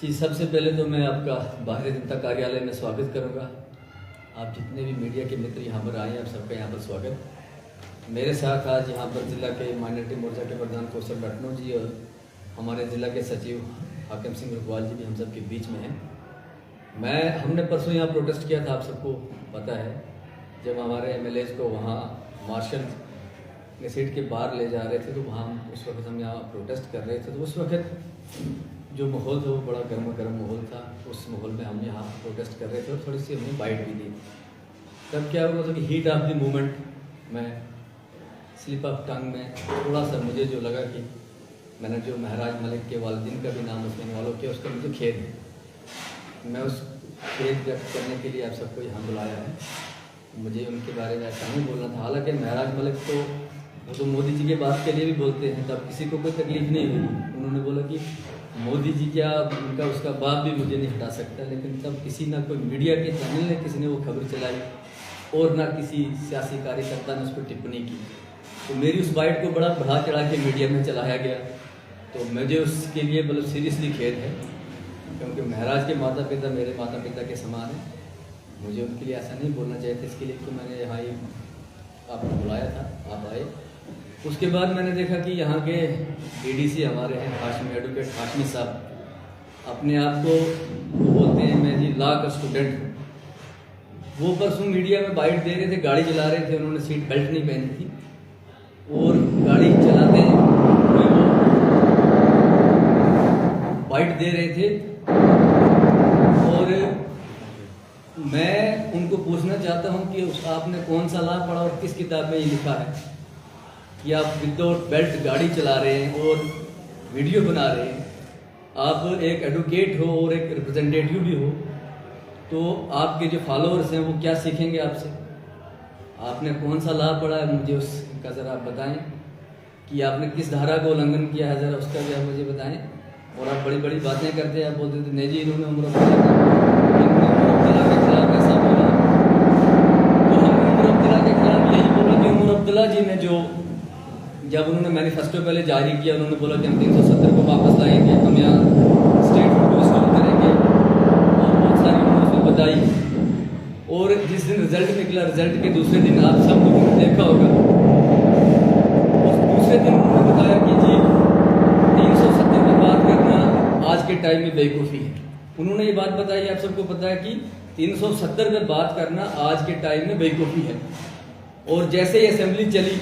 जी, सबसे पहले तो मैं आपका भारतीय जनता कार्यालय में स्वागत करूंगा। आप जितने भी मीडिया के मित्र यहाँ पर आए हैं, आप सबका यहाँ पर स्वागत। मेरे साथ आज यहाँ पर जिला के माइनॉरिटी मोर्चा के प्रधान कौशल राठौड़ जी और हमारे जिला के सचिव हाकिम सिंह रुकवाल जी भी हम सब के बीच में हैं। हमने परसों यहाँ प्रोटेस्ट किया था, आप सबको पता है, जब हमारे एमएलएज को वहाँ मार्शल के सीट के बाहर ले जा रहे थे, तो वहाँ उस वक्त हम यहाँ प्रोटेस्ट कर रहे थे। तो उस वक्त जो माहौल था वो बड़ा गर्मा गर्म माहौल था। उस माहौल में हम यहाँ प्रोटेस्ट कर रहे थे और थोड़ी सी हमने बाइट भी दी। तब क्या हुआ था कि हीट ऑफ द मोमेंट में, स्लिप ऑफ टंग में थोड़ा सा मुझे जो लगा कि मैंने जो महराज मलिक के वालिदैन का भी नाम उसमें इन्वॉल्व किया, उसका मुझे खेद है। मैं उस खेद व्यक्त करने के लिए आप सबको यहाँ बुलाया है। मुझे उनके बारे में ऐसा नहीं बोलना था। हालांकि महराज मलिक तो वो तो मोदी जी के बात के लिए भी बोलते हैं, तब किसी को कोई तकलीफ नहीं हुई। उन्होंने बोला कि मोदी जी क्या उनका उसका बाप भी मुझे नहीं हटा सकता, लेकिन तब किसी ना कोई मीडिया के चैनल ने किसी ने वो खबर चलाई और ना किसी सियासी कार्यकर्ता ने उस पर टिप्पणी की। तो मेरी उस बाइट को बड़ा बढ़ा चढ़ा के मीडिया में चलाया गया। तो मुझे उसके लिए मतलब सीरियसली खेद है, क्योंकि महराज के माता पिता मेरे माता पिता के समान हैं। मुझे उनके लिए ऐसा नहीं बोलना चाहिए था, इसके लिए तो मैंने यहाँ ही आपको बुलाया था, आप आए। उसके बाद मैंने देखा कि यहाँ के डीडीसी हमारे हैं हाशमी, एडवोकेट हाशमी साहब, अपने आप को बोलते हैं मैं जी लॉ का स्टूडेंट हूँ। वो परसों मीडिया में बाइट दे रहे थे, गाड़ी चला रहे थे, उन्होंने सीट बेल्ट नहीं पहनी थी और गाड़ी चलाते हुए वो बाइट दे रहे थे। और मैं उनको पूछना चाहता हूँ कि आपने कौन सा लॉ पढ़ा और किस किताब में ये लिखा है कि आप विदाउट बेल्ट गाड़ी चला रहे हैं और वीडियो बना रहे हैं। आप एक एडवोकेट हो और एक रिप्रेजेंटेटिव भी हो, तो आपके जो फॉलोअर्स हैं वो क्या सीखेंगे आपसे? आपने कौन सा लॉ पढ़ा है, मुझे उसका ज़रा आप बताएं कि आपने किस धारा का उल्लंघन किया है, ज़रा उसका भी आप मुझे बताएं। और आप बड़ी बड़ी बातें करते हैं, आप बोलते थे नहीं जी इन्होंने उमर अब्दुल्ला के खिलाफ ऐसा बोला। तो हमने उमर अब्दुल्ला के खिलाफ यही बोला कि उमर अब्दुल्ला जी ने जो जब उन्होंने मैनिफेस्टो पहले जारी किया, उन्होंने बोला कि हम 370 को वापस लाएंगे, हम यहाँ स्टेट फूड को रिस्टोर करेंगे और बहुत सारी उन्होंने उसमें बताई। और जिस दिन रिजल्ट निकला, रिजल्ट के दूसरे दिन आप सब लोगों ने देखा होगा, उस दूसरे दिन उन्होंने बताया कि जी 370 पर बात करना आज के टाइम में बेवकूफ़ी है। उन्होंने ये बात बताई, आप सबको पता है कि 370 पर बात करना आज के टाइम में बेवकूफ़ी है। और जैसे ही असेंबली चली,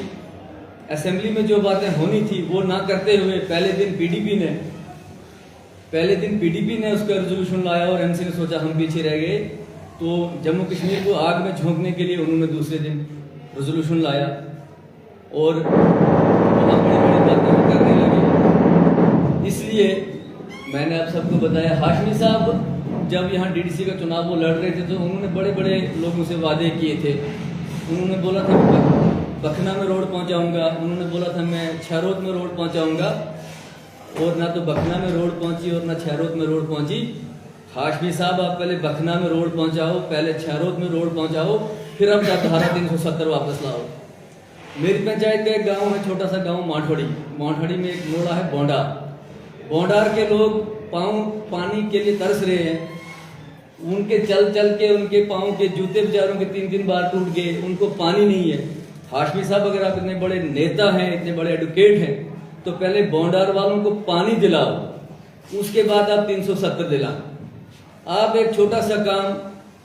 असेंबली में जो बातें होनी थी वो ना करते हुए पहले दिन पीडीपी ने उसका रेजोल्यूशन लाया और एमसी ने सोचा हम पीछे रह गए, तो जम्मू कश्मीर को आग में झोंकने के लिए उन्होंने दूसरे दिन रेजोल्यूशन लाया और वहाँ बड़ी बड़ी बातें करने लगे। इसलिए मैंने आप सबको बताया, हाशमी साहब जब यहाँ डीडीसी का चुनाव वो लड़ रहे थे, तो उन्होंने बड़े बड़े लोगों से वादे किए थे। उन्होंने बोला था बखना में रोड पहुंचाऊंगा, उन्होंने बोला था मैं छहरोद में रोड पहुंचाऊंगा, और ना तो बखना में रोड पहुंची और ना छहरोद में रोड पहुंची। हाशमी साहब आप पहले बखना में रोड पहुंचाओ, पहले छहरोद में रोड पहुंचाओ, फिर अब धारा 370 वापस लाओ। मेरी पंचायत का एक गांव है, छोटा सा गांव माठड़ी में एक मोड़ा है बोंडार के लोग पानी के लिए तरस रहे हैं। उनके चल के उनके पाँव के जूते बेचारों के 3 बार टूट गए, उनको पानी नहीं है। हाशमी साहब अगर आप इतने बड़े नेता हैं, इतने बड़े एडवोकेट हैं, तो पहले बोंडार वालों को पानी दिलाओ, उसके बाद आप 370 दिलाओ। आप एक छोटा सा काम,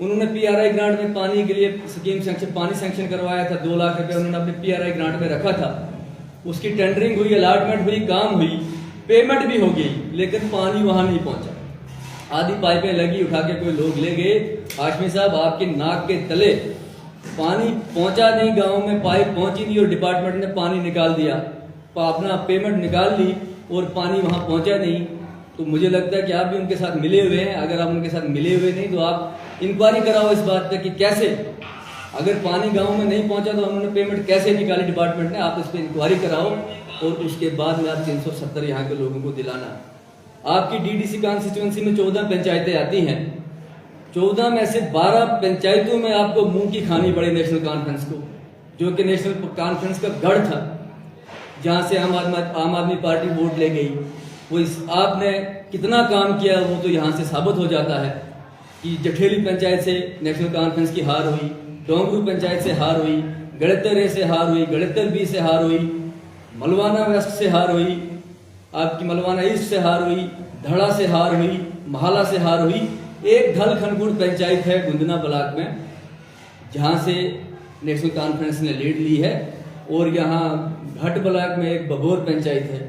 उन्होंने पीआरआई ग्रांट में पानी के लिए पानी सैंक्शन करवाया था, 2 लाख रुपए उन्होंने अपने पीआरआई ग्रांट में रखा था। उसकी टेंडरिंग हुई, अलॉटमेंट हुई, काम हुई, पेमेंट भी हो गई, लेकिन पानी वहां नहीं पहुंचा। आधी पाइपें लगी, उठा के कोई लोग ले गए। हाशमी साहब आपके नाक के तले पानी पहुंचा नहीं, गांव में पाइप पहुंची नहीं और डिपार्टमेंट ने पानी निकाल दिया, अपना पेमेंट निकाल ली और पानी वहां पहुंचा नहीं। तो मुझे लगता है कि आप भी उनके साथ मिले हुए हैं। अगर आप उनके साथ मिले हुए नहीं तो आप इंक्वायरी कराओ इस बात पे कि कैसे, अगर पानी गांव में नहीं पहुंचा तो उन्होंने पेमेंट कैसे निकाली डिपार्टमेंट ने, आप इस पर इंक्वायरी कराओ और उसके बाद में आप 370 यहाँ के लोगों को दिलाना। आपकी डीडीसी कॉन्स्टिट्यूएंसी में 14 पंचायतें आती हैं, 14 में से 12 पंचायतों में आपको मुंह की खानी पड़ी नेशनल कॉन्फ्रेंस को, जो कि नेशनल कॉन्फ्रेंस का गढ़ था, जहां से आम आदमी पार्टी वोट ले गई। आपने कितना काम किया वो तो यहाँ से साबित हो जाता है कि जठेली पंचायत से नेशनल कॉन्फ्रेंस की हार हुई, डोंगरू पंचायत से हार हुई, गणितर ए से हार हुई, गणितर बी से हार हुई, मलवाना वेस्ट से हार हुई, आपकी मलवाना ईस्ट से हार हुई, धड़ा से हार हुई, महाला से हार हुई। एक धल खनपुर पंचायत है गुंदना ब्लॉक में जहाँ से नेशनल कॉन्फ्रेंस ने लीड ली है, और यहाँ घट ब्लॉक में एक बबोर पंचायत है,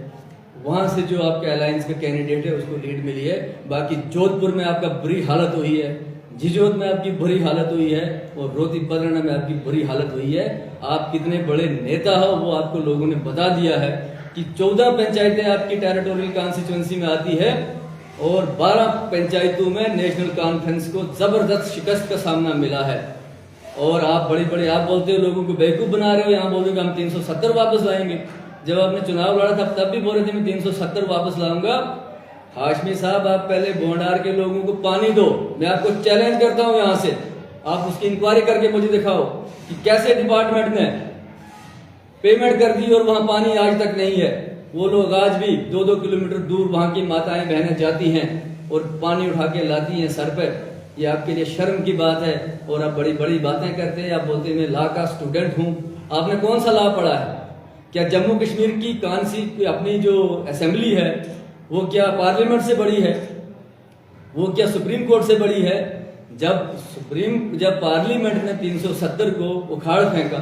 वहाँ से जो आपके अलायंस का कैंडिडेट है उसको लीड मिली है। बाकी जोधपुर में आपका बुरी हालत हुई है, झिझोद में आपकी बुरी हालत हुई है, और रोहती पलरना में आपकी बुरी हालत हुई है। आप कितने बड़े नेता हो वो आपको लोगों ने बता दिया है कि 14 पंचायतें आपकी टेरिटोरियल कॉन्स्टिट्यूंसी में आती है, और 12 पंचायतों में नेशनल कॉन्फ्रेंस को जबरदस्त शिकस्त का सामना मिला है। और आप बड़े आप बोलते हो लोगों को बेवकूफ बना रहे हो, यहाँ बोल रहे हो हम 370 वापस लाएंगे। जब आपने चुनाव लड़ा था तब भी बोल रहे थे मैं 370 वापस लाऊंगा। हाशमी साहब, आप पहले बोंडार के लोगों को पानी दो, मैं आपको चैलेंज करता हूं यहाँ से, आप उसकी इंक्वायरी करके मुझे दिखाओ कि कैसे डिपार्टमेंट ने पेमेंट कर दी और वहां पानी आज तक नहीं है। वो लोग आज भी 2-2 किलोमीटर दूर वहां की माताएं बहनें जाती हैं और पानी उठा के लाती हैं सर पर। ये आपके लिए शर्म की बात है, और आप बड़ी बड़ी बातें करते हैं। आप बोलते हैं मैं लॉ का स्टूडेंट हूँ। आपने कौन सा लॉ पढ़ा है? क्या जम्मू कश्मीर की अपनी जो असेंबली है वो क्या पार्लियामेंट से बड़ी है? वो क्या सुप्रीम कोर्ट से बड़ी है? जब पार्लियामेंट ने 370 को उखाड़ फेंका,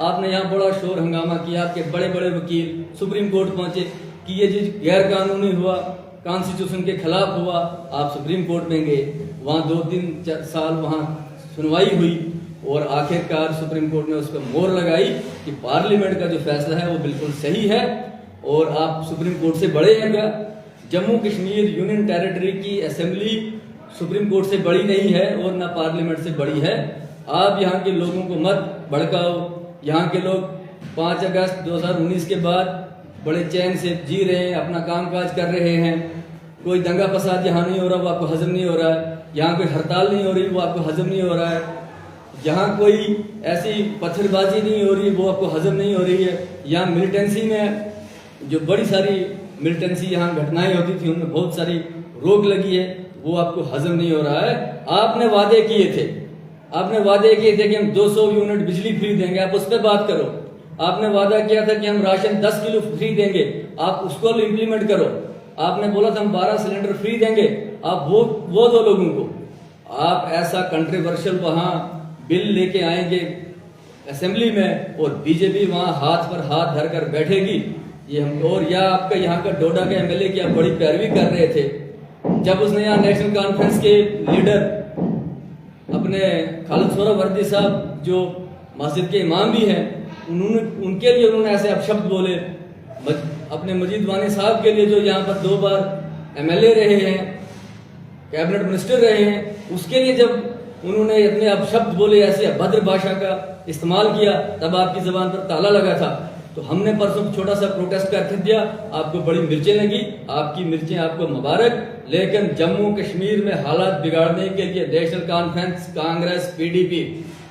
आपने यहाँ बड़ा शोर हंगामा किया, आपके बड़े बड़े वकील सुप्रीम कोर्ट पहुंचे कि ये चीज गैर कानूनी हुआ, कॉन्स्टिट्यूशन के खिलाफ हुआ। आप सुप्रीम कोर्ट में गए, वहां 2-3 साल वहां सुनवाई हुई, और आखिरकार सुप्रीम कोर्ट ने उस पर मोहर लगाई कि पार्लियामेंट का जो फैसला है वो बिल्कुल सही है। और आप सुप्रीम कोर्ट से बड़े हैं क्या? जम्मू कश्मीर यूनियन टेरिटरी की असेंबली सुप्रीम कोर्ट से बड़ी नहीं है और ना पार्लियामेंट से बड़ी है। आप यहाँ के लोगों को मत भड़काओ। यहाँ के लोग 5 अगस्त 2019 के बाद बड़े चैन से जी रहे हैं, अपना कामकाज कर रहे हैं। कोई दंगा फसाद यहाँ नहीं हो रहा, वो आपको हजम नहीं हो रहा है। यहाँ कोई हड़ताल नहीं हो रही, वो आपको हजम नहीं हो रहा है। यहाँ कोई ऐसी पत्थरबाजी नहीं हो रही, वो आपको हजम नहीं हो रही है। यहाँ मिलिटेंसी में जो बड़ी सारी मिलिटेंसी यहाँ घटनाएं होती थी उनमें बहुत सारी रोक लगी है, वो आपको हजम नहीं हो रहा है। आपने वादे किए थे कि हम 200 यूनिट बिजली फ्री देंगे, आप उस पर बात करो। आपने वादा किया था कि हम राशन 10 किलो फ्री देंगे, आप उसको इम्प्लीमेंट करो। आपने बोला था हम 12 सिलेंडर फ्री देंगे, आप वो दो लोगों को। आप ऐसा कंट्रोवर्शियल वहां बिल लेके आएंगे असेंबली में, और बीजेपी वहां हाथ पर हाथ धरकर बैठेगी। ये हम और या आपका यहाँ का डोडा के एमएलए की आप बड़ी पैरवी कर रहे थे जब उसने यहाँ नेशनल कॉन्फ्रेंस के लीडर अपने खालिद सोहरावर्दी साहब जो मस्जिद के इमाम भी हैं, उनके लिए उन्होंने ऐसे अपशब्द बोले। अपने मजीद वानी साहब के लिए जो यहाँ पर 2 बार एमएलए रहे हैं, कैबिनेट मिनिस्टर रहे हैं, उसके लिए जब उन्होंने इतने अपशब्द बोले, ऐसे अभद्र भाषा का इस्तेमाल किया, तब आपकी जबान पर ताला लगा था। तो हमने परसों छोटा सा प्रोटेस्ट कर दिया, आपको बड़ी मिर्चें लगी, आपकी मिर्चें आपको मुबारक। लेकिन जम्मू कश्मीर में हालात बिगाड़ने के लिए नेशनल कॉन्फ्रेंस, कांग्रेस, पीडीपी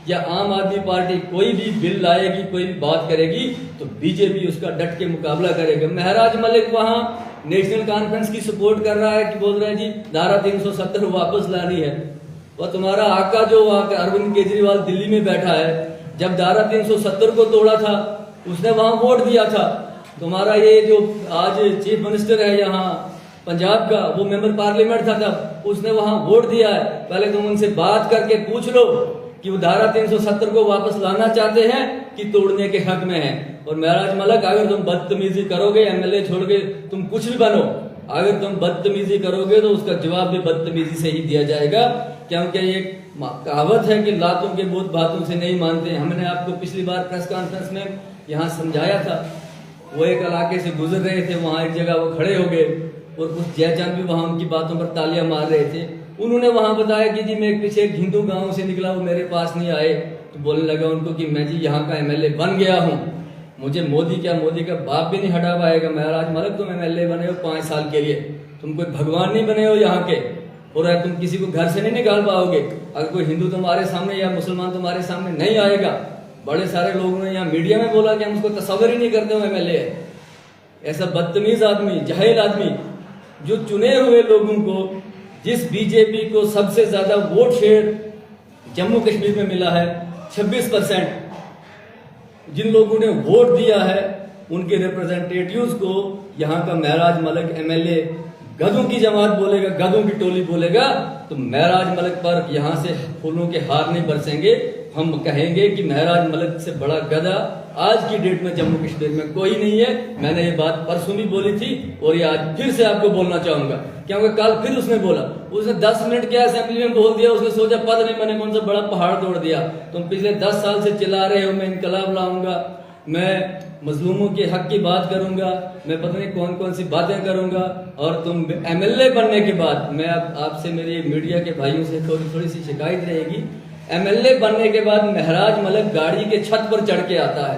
या आम आदमी पार्टी कोई भी बिल लाएगी, कोई भी बात करेगी, तो बीजेपी उसका डट के मुकाबला करेगा। महराज मलिक वहां नेशनल कॉन्फ्रेंस की सपोर्ट कर रहा है कि बोल रहा है जी धारा 370 वापस लानी है। वह तुम्हारा आका जो वहां अरविंद केजरीवाल दिल्ली में बैठा है, जब धारा 370 को तोड़ा था उसने वहां वोट दिया था। तुम्हारा ये जो आज चीफ मिनिस्टर है यहाँ पंजाब का, वो मेंबर पार्लियामेंट था तब, उसने वहां वोट दिया है। पहले तुम उनसे बात करके पूछ लो कि वो धारा 370 को वापस लाना चाहते हैं कि तोड़ने के हक में है। और महराज मलिक, अगर तुम बदतमीजी करोगे, एमएलए छोड़ के तुम कुछ भी बनो, अगर तुम बदतमीजी करोगे तो उसका जवाब भी बदतमीजी से ही दिया जाएगा। क्योंकि ये कहावत है कि लातों के भूत बातों से नहीं मानते। हमने आपको पिछली बार प्रेस कॉन्फ्रेंस में यहाँ समझाया था। वो एक इलाके से गुजर रहे थे, वहां एक जगह वो खड़े हो गए और कुछ जयचंद भी वहां उनकी बातों पर तालियां मार रहे थे। उन्होंने वहां बताया कि जी मैं एक पीछे एक हिंदू गांव से निकला, वो मेरे पास नहीं आए, तो बोलने लगा उनको कि मैं जी यहाँ का एमएलए बन गया हूँ, मुझे मोदी का बाप भी नहीं हटा पाएगा। महराज मलिक, तुम एमएलए बने हो 5 साल के लिए, तुम कोई भगवान नहीं बने हो यहाँ के, और तुम किसी को घर से नहीं निकाल पाओगे। अगर कोई हिंदू तुम्हारे सामने या मुसलमान तुम्हारे सामने नहीं आएगा, बड़े सारे लोगों ने यहाँ मीडिया में बोला कि हम उसको तस्वर ही नहीं करते हो एमएलए है। ऐसा बदतमीज आदमी, जाहिल आदमी जो चुने हुए लोगों को, जिस बीजेपी को सबसे ज्यादा वोट शेयर जम्मू कश्मीर में मिला है 26%, जिन लोगों ने वोट दिया है उनके रिप्रेजेंटेटिव्स को यहाँ का महराज मलिक एमएलए गधों की जमात बोलेगा, गधों की टोली बोलेगा, तो महराज मलिक पर यहाँ से फूलों के हार नहीं बरसेंगे। हम कहेंगे कि महराज मलिक से बड़ा गधा आज की डेट में जम्मू कश्मीर में कोई नहीं है। मैंने ये बात परसों भी बोली थी और ये आज फिर से आपको बोलना चाहूंगा, क्योंकि कल फिर उसने बोला, उसने 10 मिनट के असेंबली में बोल दिया, उसने सोचा पता नहीं मैंने कौन सा बड़ा पहाड़ तोड़ दिया। तुम पिछले 10 साल से चिल्ला रहे हो मैं इनकलाब लाऊंगा, मैं मजलूमों के हक की बात करूंगा, मैं पता नहीं कौन कौन सी बातें करूंगा, और तुम एमएलए बनने के बाद, मैं आपसे मेरे मीडिया के भाइयों से थोड़ी सी शिकायत रहेगी, एमएलए बनने के बाद महराज मलिक गाड़ी के छत पर चढ़ के आता है,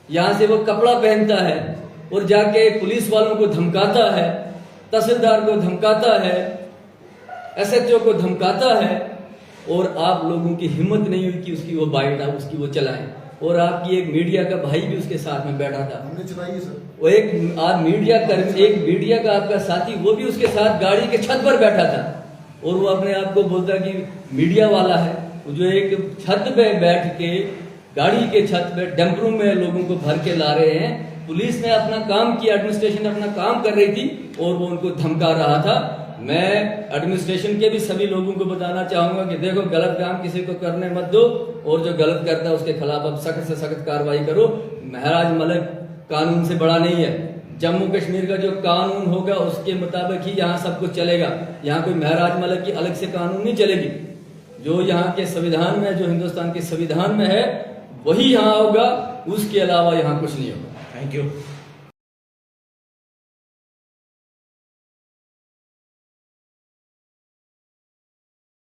यहां से वो कपड़ा पहनता है और जाके पुलिस वालों को धमकाता है, तहसीलदार को धमकाता है, एसएचओ को धमकाता है, और आप लोगों की हिम्मत नहीं हुई कि उसकी वो बाइट उसकी वो चलाएं। और आपकी एक मीडिया का भाई भी उसके साथ में बैठा था, हमने चलाई सर। वो एक मीडिया का आपका साथी, वो भी उसके साथ गाड़ी के छत पर बैठा था, और वो अपने आप को बोलता कि मीडिया वाला है, जो एक छत पे बैठ के गाड़ी के छत पे डंपरों में लोगों को भर के ला रहे हैं। पुलिस ने अपना काम किया, एडमिनिस्ट्रेशन अपना काम कर रही थी और वो उनको धमका रहा था। मैं एडमिनिस्ट्रेशन के भी सभी लोगों को बताना चाहूंगा कि देखो, गलत काम किसी को करने मत दो, और जो गलत करता है उसके खिलाफ अब सख्त से सख्त कार्रवाई करो। महराज मलिक कानून से बड़ा नहीं है। जम्मू कश्मीर का जो कानून होगा उसके मुताबिक ही यहाँ सब कुछ चलेगा। यहाँ कोई महराज मलिक की अलग से कानून नहीं चलेगी। जो यहाँ के संविधान में, जो हिंदुस्तान के संविधान में है वही यहाँ होगा, उसके अलावा यहाँ कुछ नहीं होगा। Thank you.